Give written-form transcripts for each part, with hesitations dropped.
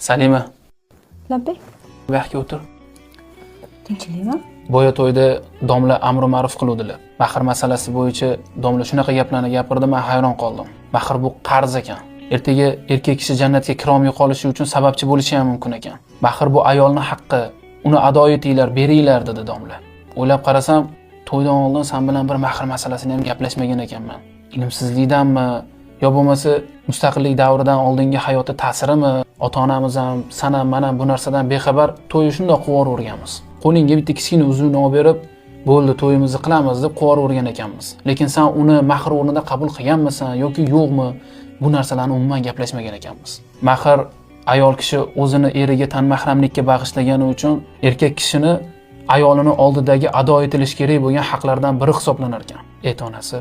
Salima, Labbay. bu yoqqa o'tir. Tinchlikmi? Boya to'yda domla amri ma'ruf qiluvdilar. Mahar masalasi bo'yicha domla shunaqa gaplarni gapirdi, men hayron qoldim. Mahar bu qarz ekan. Ertaga erkak kishi jannatga kirolmay qolishi uchun sababchi bo'lishi ham mumkin ekan. Mahar bu ayolning haqqi. Uni ado etinglar, beringlar dedi domla. O'ylab qarasam, to'ydan oldin sen bilan bir mahar masalasini ham gaplashmagan ekanman. Ilmsizlikdanmi yo bo'lmasa mustaqillik davridan oldingi hayoti ta'sirimi? Ota-onamiz ham, sen ham, men ham bu narsadan bexabar to'yni shunday quvaraverganmiz. Qo'lingga bitta kichkina uzukni olib berib, bo'ldi to'yimizni qilamiz deb quvaravergan ekanmiz. Lekin sen uni mahar o'rnida qabul qilganmisan yoki yo'qmi? Bu narsalarni umuman gaplashmagan ekanmiz. Mahar ayol kishi o'zini eriga tan mahramlikka bag'ishlagani uchun erkak kishini ayolini oldidagi ado etilish kerak bo'lgan haqlardan biri hisoblanar ekan. Onasi,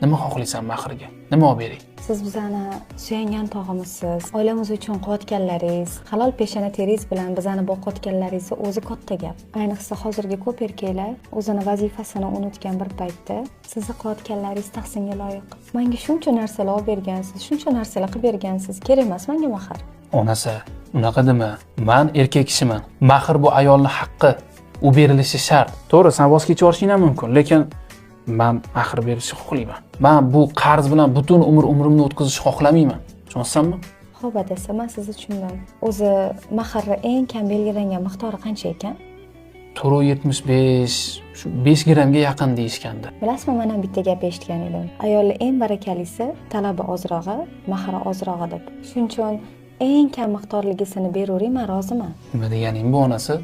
nima xohlaysan Maharga? Nima olib bering? Siz bizani suyangan tog'imizsiz. Oilamiz uchun qilayotganlaringiz, halol peshona teringiz bilan bizani boqayotganlaringiz o'zi katta gap. Ayniqsa hozirgi ko'p erkaklar o'zini vazifasini unutgan bir paytda sizni qilayotganlaringiz tahsinga loyiq. Menga shuncha narsalar olib bergansiz, shuncha narsalar qilib bergansiz. Kerak emas menga mahar. Onasi, unaqa dema. Men erkak kishiman. Mahar bu ayolning haqqi. U berilishi shart. To'g'ri, sen voz kechib olishing ham mumkin, lekin men mahar berishni xohlayman. Men bu qarz bilan butun umrimni o'tkazishni xohlamayman. Tushunsanmi? Xo'p, desa, men sizni tushundim. O'zi maharning eng kam belgilangan miqdori qancha ekan? 75, shu 5 grammga yaqin deyishgandi. Bilasizmi, men ham bitta gap eshitgan edim. Ayolning eng barakalisi talabi ozrog'i, mahari ozrog'i deb. Shuning uchun eng kam miqdorligisini beravering, men roziman. Nima deganing bu onasi?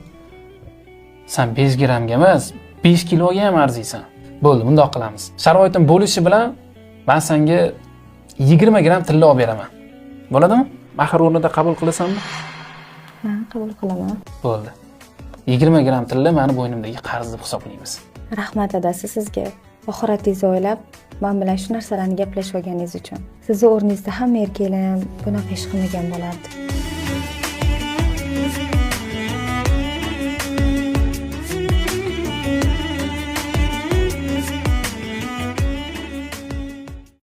Sen 5 grammga emas, 5 kiloga ham arziysan. Bo'ldi, bundoq qilamiz. Sharoitim bo'lishi bilan men senga 20 gram tilla olib beraman. Bo'ladimi? Mahar o'rnida qabul qilasanmi? Ha, qabul qilaman. Bo'ldi. 20 gram tilla meni bo'ynimdagi qarz deb hisoblaymiz. Rahmat dadasi sizga. Oxiratingizni o'ylab, men bilan shu narsalarni gaplashib olganingiz uchun. Sizni o'rningizda hamma erkaklar ham bunaqa ish qilmagan bo'lardi.